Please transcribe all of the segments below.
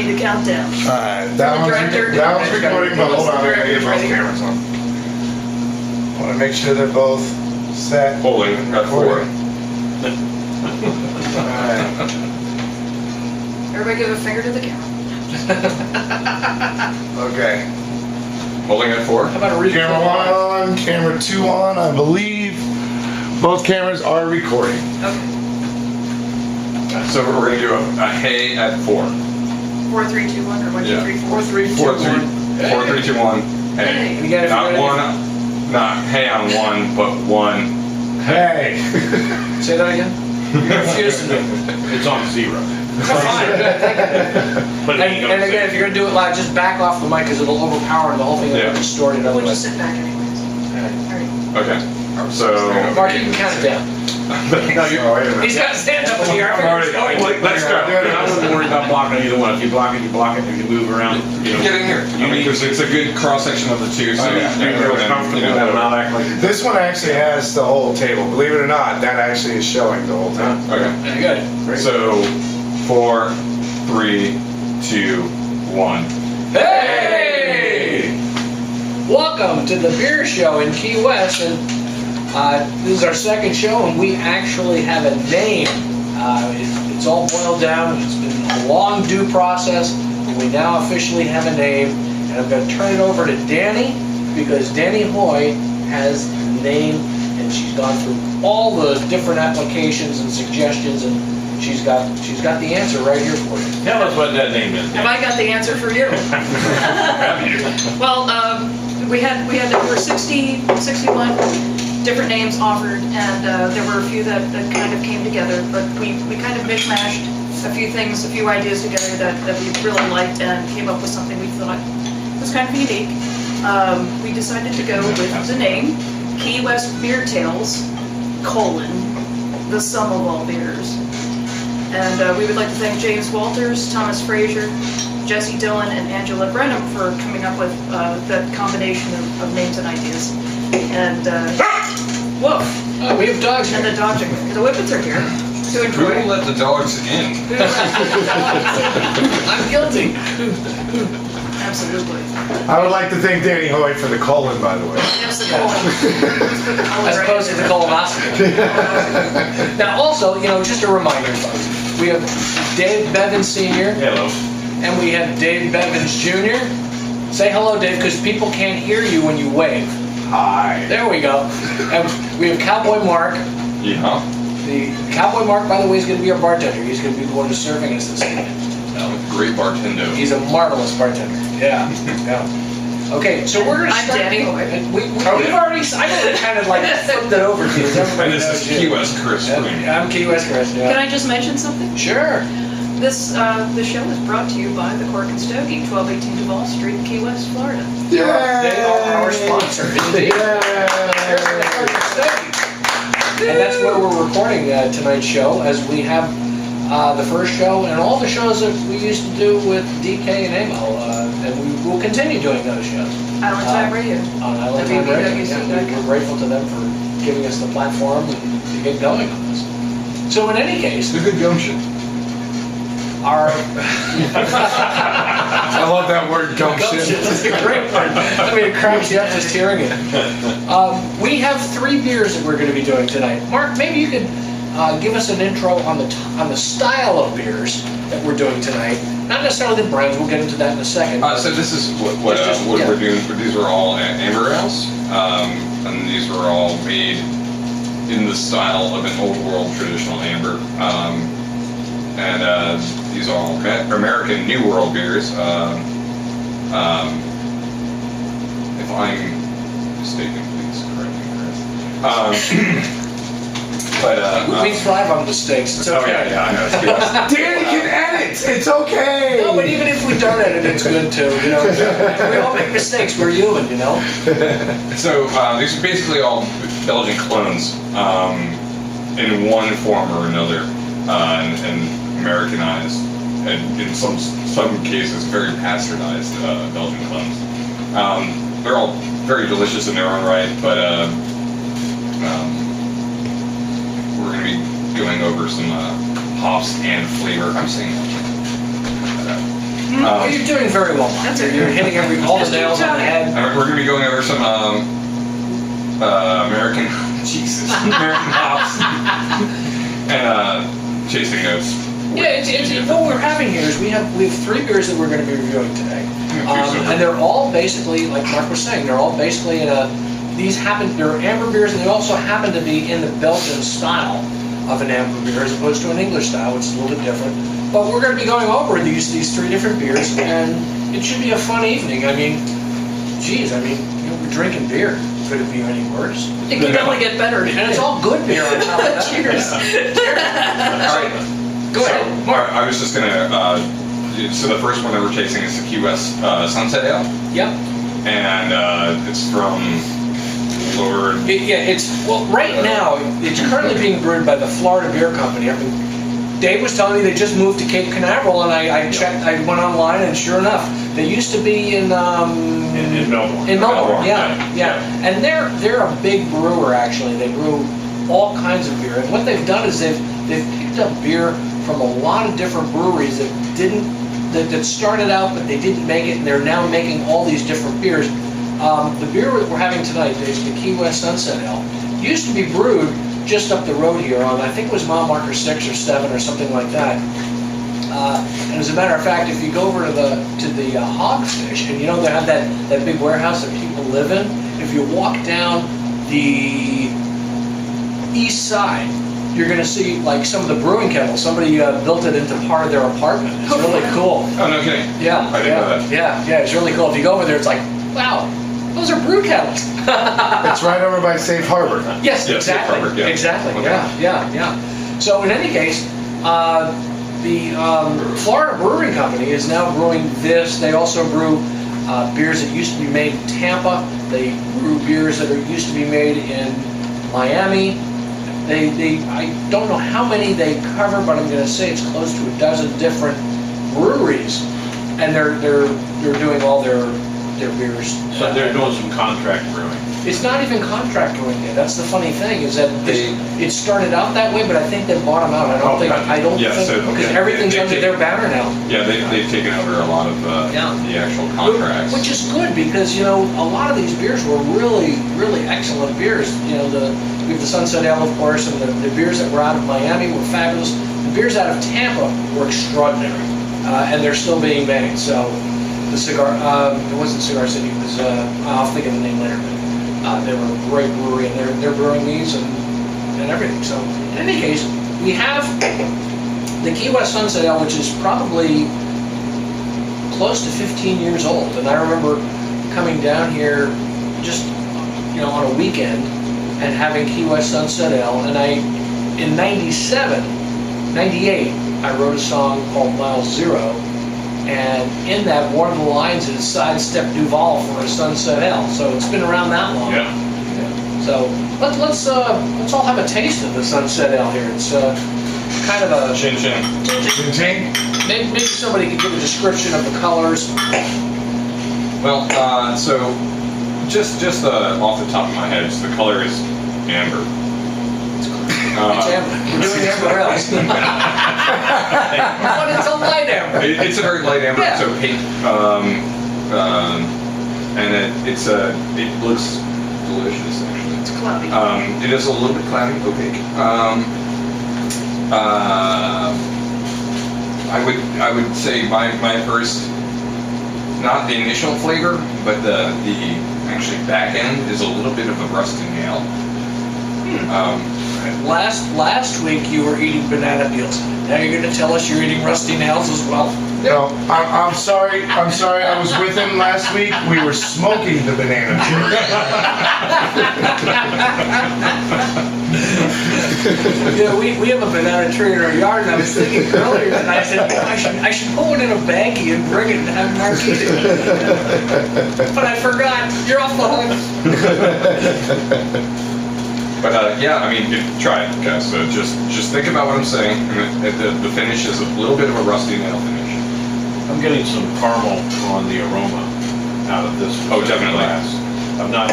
need to count down. Alright, that one's recording, but hold on, I gotta get both cameras on. I want to make sure they're both set. Holding at 4. Alright. Everybody give a finger to the camera. Okay. Holding at 4. How about a Camera 1 on, camera 2 on, I believe. Both cameras are recording. Okay. So we're going to do a hey at 4. 4, 3, 2, 1, or 1, 2, 3, 4. 4, 3, 2, 4, 1. 3, 2, 1. Hey. Hey. And again, if Not you're one. ready, Not hey on 1, but 1. Hey! say that again. You're confusing me. It's on 0. Fine. But And again, if you're gonna do it live, just back off the mic because it'll overpower and the whole thing will Yeah. get distorted We'll otherwise. just sit back anyways. Alright. Okay. So. Mark, you can count it down. No, you. Oh, wait a minute. He's got his hands up in the air. I'm already going. Let's go. I wasn't worried about blocking either one. If you block it, you block it. If you move around, you know. Get in here. I mean, because it's a good cross section of the two. So You feel comfortable and not act like you're This one actually has the whole table. Believe it or not, that actually is showing the whole time. Okay. Very good. So 4, 3, 2, 1. Hey! Welcome to the beer show in Key West, and this is our second show, and we actually have a name. It's all boiled down. It's been a long due process, and we now officially have a name. And I'm going to turn it over to Danny, because Danny Hoy has the name, and she's gone through all the different applications and suggestions, and she's got the answer right here for you. Tell us what that name is. Have I got the answer for you? Well, we had over 61 different names offered, and there were a few that kind of came together, but we kind of mishmashed a few things, a few ideas together that we really liked, and came up with something we thought was kind of unique. We decided to go with the name Key West Beer Tales, the sum of all beers. And we would like to thank James Walters, Thomas Frazier, Jesse Dillon, and Angela Brenham for coming up with that combination of names and ideas. And, woof! We have dogs And here. the dogs are here. The whippets are here to Who will enjoy. let the dogs in? I'm guilty. Absolutely. I would like to thank Danny Hoy for the colon, by the way. Yes, the colon. Let's put the colon As right opposed to in the there. colonoscopy. Now, also, just a reminder, folks. We have Dave Bevins Sr. Hello. and we have Dave Bevins Jr. Say hello, Dave, because people can't hear you when you wave. Hi. There we go. And we have Cowboy Mark. Yeah. The Cowboy Mark, by the way, is going to be our bartender. He's going to be the one who's serving us this evening. Great bartender. He's a marvelous bartender. Yeah. Yeah. Okay, so we're going to I'm start. Danny Hoy. And we've already. I know kind of like flipped it over to you. And this is Key West Chris Green. I'm Key West Chris. Yeah. Can I just mention something? Sure. This show is brought to you by the Cork and Stogie, 1218 Duval Street, Key West, Florida. They are our sponsor. Indeed. And that's where we're recording tonight's show, as we have the first show and all the shows that we used to do with DK and Amo, and we will continue doing those shows. Island Time Radio. On Island Time Radio. WWC.com. Yeah, we're grateful to them for giving us the platform and to get going on this. So in any case, It's a good gumption. our I love that word gumption. That's a great word. I mean, it cracks you up just hearing it. We have 3 beers that we're going to be doing tonight. Mark, maybe you could give us an intro on the style of beers that we're doing tonight. Not necessarily the brands. We'll get into that in a second. So this is what It's just- we're yeah. doing. These are all amber ales, and these were all made in the style of an old world traditional amber. And these are all American New World beers. If I'm mistaken, please correct me, Chris. But We thrive on mistakes. It's oh okay. yeah, I know. Danny can edit. It's okay. No, but even if we don't edit, it's good too. We all make mistakes. We're human, So these are basically all Belgian clones in one form or another, and Americanized, and in some cases very pasteurized Belgian clones. They're all very delicious in their own right, but we're going to be going over some hops and flavor. I'm saying that. You're doing very well. That's it. You're hitting all the nails on the head. We're going to be going over some American, Jesus, American hops and tasting notes. Yeah, what we're having here is we have 3 beers that we're going to be reviewing today, so. and they're all basically, like Mark was saying, they're all basically in a. They're amber beers, and they also happen to be in the Belgian style of an amber beer, as opposed to an English style, which is a little bit different. But we're going to be going over these 3 different beers, and it should be a fun evening. I mean, geez, we're drinking beer. Could it be any worse? It can only get better. And it's all good beer on top of that. Cheers. All right. Go ahead. Mark. I was just going to, so the first one that we're tasting is the Key West Sunset Ale. Yep. And it's from Lord. Right now, it's currently being brewed by the Florida Beer Company. I mean, Dave was telling me they just moved to Cape Canaveral, and I checked, I went online, and sure enough, they used to be in Melbourne. In Melbourne, yeah. Yeah. And they're a big brewer, actually. They brew all kinds of beer, and what they've done is they've picked up beer from a lot of different breweries that started out, but they didn't make it, and they're now making all these different beers. The beer that we're having tonight is the Key West Sunset Ale. Used to be brewed just up the road here on, I think it was mile marker 6 or 7 or something like that. And as a matter of fact, if you go over to the Hogfish, and you know they have that big warehouse that people live in, if you walk down the east side, you're going to see like some of the brewing kettles. Somebody built it into part of their apartment. It's really cool. Oh, no kidding. Yeah. I didn't know that. Yeah, it's really cool. If you go over there, it's like, wow, those are brew kettles. It's right over by Safe Harbor. Yes, Yeah, exactly. Safe Harbor, yeah. Exactly. Okay. Yeah. So in any case, the Florida Brewing Company is now brewing this. They also brew beers that used to be made in Tampa. They brew beers that used to be made in Miami. I don't know how many they cover, but I'm going to say it's close to a dozen different breweries, and they're doing all their beers. So they're doing some contract brewing. It's not even contract brewing yet. That's the funny thing, is that it started out that way, but I think they bought them out. I don't think because everything's under their banner now. Yeah, they've taken over a lot, of the actual contracts. Which is good, because a lot of these beers were really, really excellent beers. We have the Sunset Ale, of course, and the beers that were out of Miami were fabulous. The beers out of Tampa were extraordinary, and they're still being made. So the cigar, it wasn't Cigar City. It was I'll think of the name later. But they were a great brewery, and they're brewing these and everything. So in any case, we have the Key West Sunset Ale, which is probably close to 15 years old. And I remember coming down here just on a weekend and having Key West Sunset Ale. And in 98, I wrote a song called Mile Zero. And in that, one of the lines is "Sidestep Duval for a Sunset Ale." So it's been around that long. Yeah. So let's all have a taste of the Sunset Ale here. It's kind of a Chin chin. maybe somebody could give a description of the colors. Well, so just off the top of my head, the color is amber. It's amber. We're doing amber ales. But it's a light amber. It's a very light amber. Yeah. It's opaque, and it looks delicious. Actually, It's cloudy. it is a little bit cloudy, opaque. I would say my first, not the initial flavor, but the actually back end is a little bit of a rusty nail. Last week you were eating banana peels. Now you're going to tell us you're eating rusty nails as well? No, I'm sorry. I was with him last week. We were smoking the banana tree. We have a banana tree in our yard, and I was thinking earlier, and I said, I should put one in a baggie and bring it and have Mark eat it. But I forgot. You're off the hook. But yeah, I mean, try it, guys. So just think about what I'm saying. The finish is a little bit of a rusty nail finish. I'm getting some caramel on the aroma out of this. Oh, definitely. Glass. I've not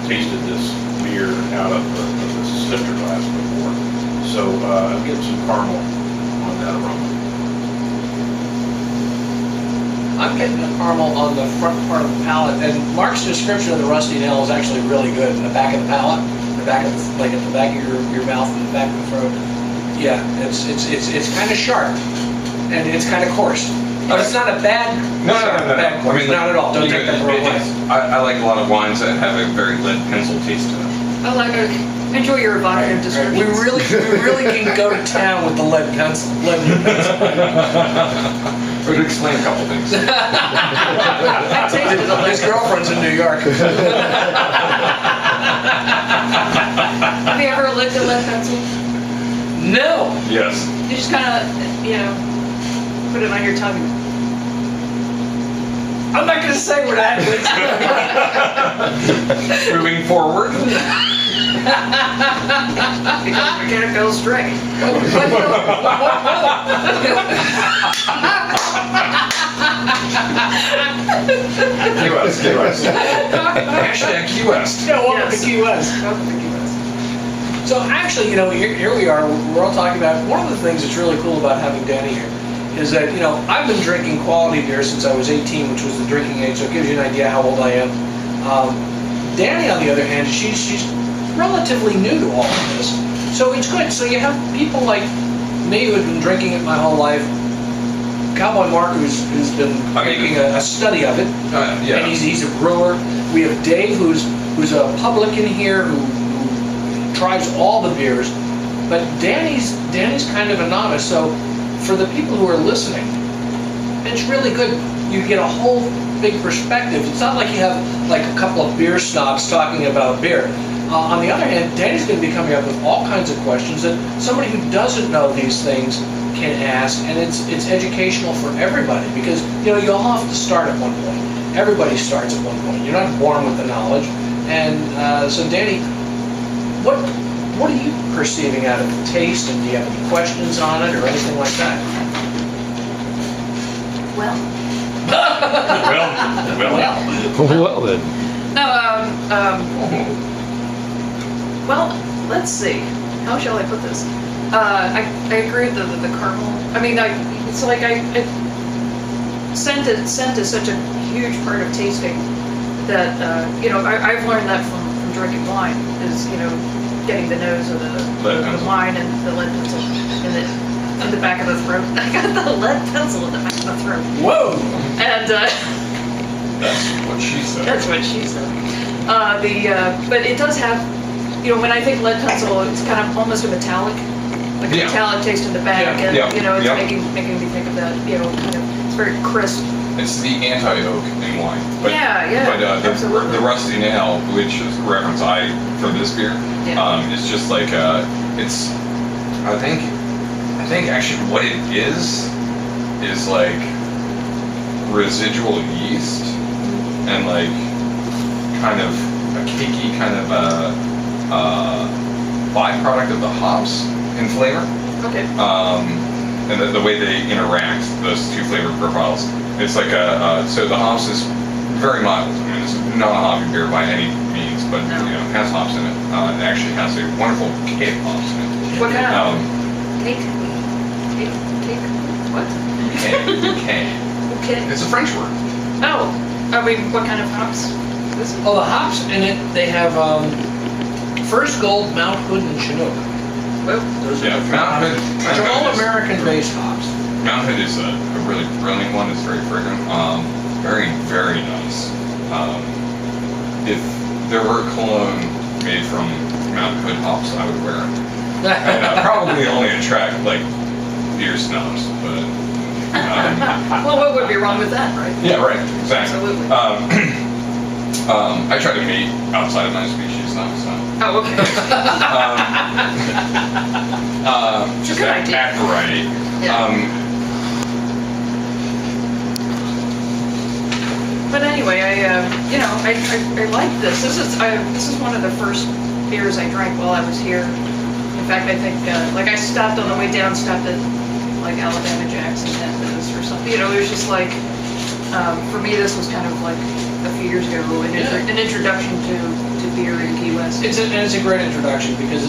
tasted this beer out of this sifter glass before, so I'm getting some caramel on that aroma. I'm getting a caramel on the front part of the palate, and Mark's description of the rusty nail is actually really good. In the back of the palate, the back of like at the back of your mouth and the back of the throat. Yeah, it's kind of sharp, and it's kind of coarse. But it's not a bad. No. Bad coarse. I mean, not at all. Don't take that the wrong way. I like a lot of wines that have a very lead pencil taste to them. I like enjoy your evocative descriptions. We really can go to town with the lead pencil. Or to explain a couple things. I tasted the His lead. girlfriend's in New York. Have you ever licked a lead pencil? No. Yes. You just kind of, put it on your tongue. I'm not gonna say what happens. Moving forward. Because we can't go straight. Key West. Hashtag Key West. Yeah, welcome to Key West. Welcome to Key West. So actually, here we are. We're all talking about one of the things that's really cool about having Danny here is that I've been drinking quality beer since I was 18, which was the drinking age. So it gives you an idea how old I am. Danny, on the other hand, she's relatively new to all of this, so it's good. So you have people like me who have been drinking it my whole life. Cowboy Mark, who's been making a study of it, Yeah. and he's a brewer. We have Dave, who's a publican here, who tries all the beers. But Danny's kind of a novice. So for the people who are listening, it's really good. You get a whole big perspective. It's not like you have like a couple of beer snobs talking about beer. On the other hand, Danny's going to be coming up with all kinds of questions that somebody who doesn't know these things can ask, and it's educational for everybody, because you all have to start at one point. Everybody starts at one point. You're not born with the knowledge. And so Danny, what are you perceiving out of the taste, and do you have any questions on it or anything like that? Well. Well then. No, well, let's see. How shall I put this? I agree with the caramel. I mean, it's like scent is such a huge part of tasting that, I've learned that from drinking wine, is, getting the nose of the wine and the lead pencil in the back of the throat. I got the lead pencil in the back of the throat. Whoa! And, That's what she said. that's what she said. But it does have, when I think lead pencil, it's kind of almost a metallic, like a Yeah. metallic taste in the back, Yeah. and Yeah. it's Yeah. making me think of that, kind of, it's very crisp. It's the anti-oak in wine. But, Yeah, But absolutely. the rusty nail, which is the reference for this beer, Yeah. it's just like it's. I think actually what it is like residual yeast and like kind of a cakey kind of byproduct of the hops in flavor. Okay. And the way they interact, those two flavor profiles. It's like so the hops is very mild. I mean, it's not a hoppy beer by any means, but No. it has hops in it. It actually has a wonderful bouquet of hops in it. What kind of cake? What? Bouquet. Okay. It's a French word. Oh, I mean, what kind of hops? Well, the hops in it, they have First Gold, Mount Hood, and Chinook. Well, Those Yeah, are the Mount Hood. They're all American-based hops. Mount Hood is a really brilliant one. It's very fragrant. Very, very nice. If there were a cologne made from Mount Hood hops, I would wear it. And probably only attract like beer snobs, but. well, what would be wrong with that, right? Yeah, right. Exactly. Absolutely. I try to mate outside of my species, not so. Oh, okay. Just Good idea. at variety. Yeah. But anyway, I like this. This is one of the first beers I drank while I was here. In fact, I think I stopped on the way down, stopped at like Alabama Jacks and had this or something. It was just like for me, this was kind of like a few years ago an introduction to beer in Key West. It's a great introduction because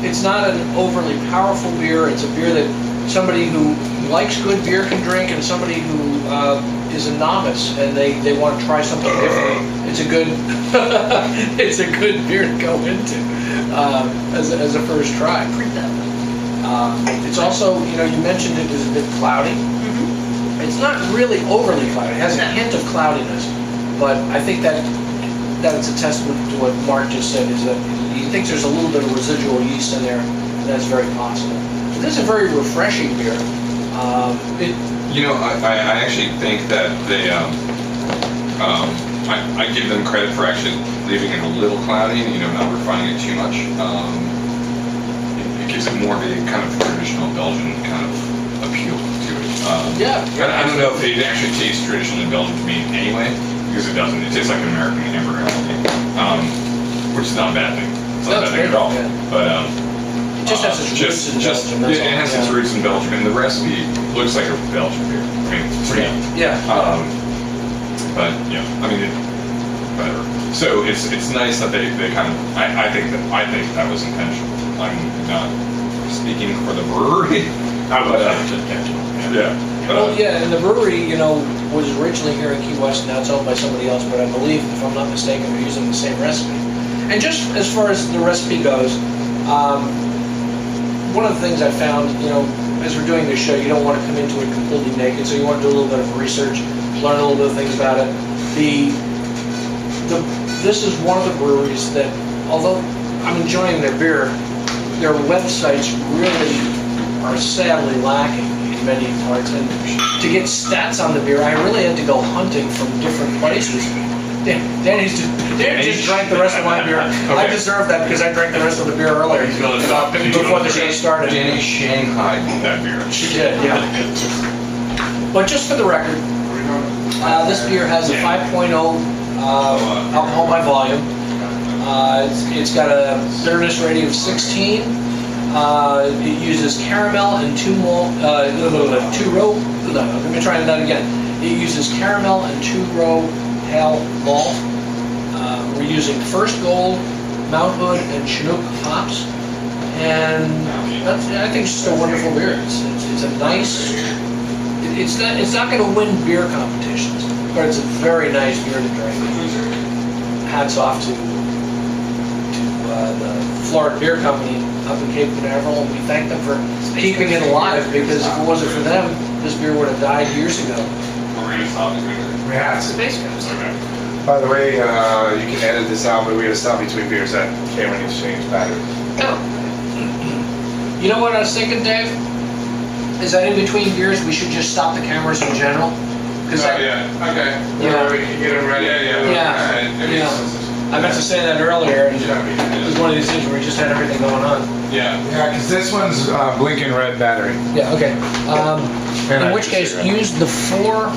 it's not an overly powerful beer. It's a beer that somebody who likes good beer can drink, and somebody who is a novice and they want to try something different, it's a good it's a good beer to go into as a first try. It's also, you know, you mentioned it was a bit cloudy. It's not really overly cloudy. It has a hint of cloudiness, but I think that it's a testament to what Mark just said, is that he thinks there's a little bit of residual yeast in there, and that's very possible. But this is a very refreshing beer. You know, I actually think that they, I give them credit for actually leaving it a little cloudy, you know, not refining it too much. It gives it more of a kind of traditional Belgian kind of appeal to it. I don't know if it actually tastes traditionally Belgian to me anyway, because it doesn't. It tastes like an American hamburger, which is not a bad thing. It's not a bad thing at all. Yeah. But It just has its roots in Belgium. That's all. it has its roots in Belgium, and the recipe looks like a Belgian beer. I mean, to me. Yeah. But yeah, I mean, whatever. So it's nice that they kind of. I think that was intentional. I'm not speaking for the brewery. But it's intentional. Yeah. Well, yeah, and the brewery, you know, was originally here in Key West. Now it's owned by somebody else, but I believe, if I'm not mistaken, they're using the same recipe. And just as far as the recipe goes, one of the things I found, you know, as we're doing this show, you don't want to come into it completely naked, so you want to do a little bit of research, learn a little bit of things about it. This is one of the breweries that, although I'm enjoying their beer, their websites really are sadly lacking in many parts. And to get stats on the beer, I really had to go hunting from different places. Danny just drank the rest of my beer. Okay. I deserve that because I drank the rest of the beer earlier before the show started. Danny Shanghai that beer. She did, yeah. But just for the record, this beer has a 5.0 alcohol by volume. It's got a bitterness rating of 16. It uses caramel and let me try that again. It uses caramel and 2-row pale malt. We're using First Gold, Mount Hood, and Chinook hops. And that's, I think, it's just a wonderful beer. It's a nice. It's not going to win beer competitions, but it's a very nice beer to drink. Hats off to the Florida Beer Company up in Cape Canaveral, and we thank them for keeping it alive, because if it wasn't for them, this beer would have died years ago. Yeah. Space Coast. By the way, you can edit this out, but we gotta stop between beers. That camera needs to change battery. Oh, You know what I was thinking, Dave? Is that in between beers we should just stop the cameras in general? Yeah. Okay. Yeah. We can get them ready. Yeah. I meant to say that earlier, and it was one of these things where we just had everything going on. Yeah. Yeah, because this one's blinking red battery. Yeah, okay. In which case, use the 4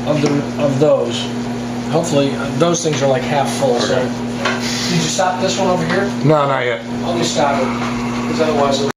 of those. Hopefully, those things are like half full. So, did you stop this one over here? No, not yet. I'll just stop it, because otherwise it'll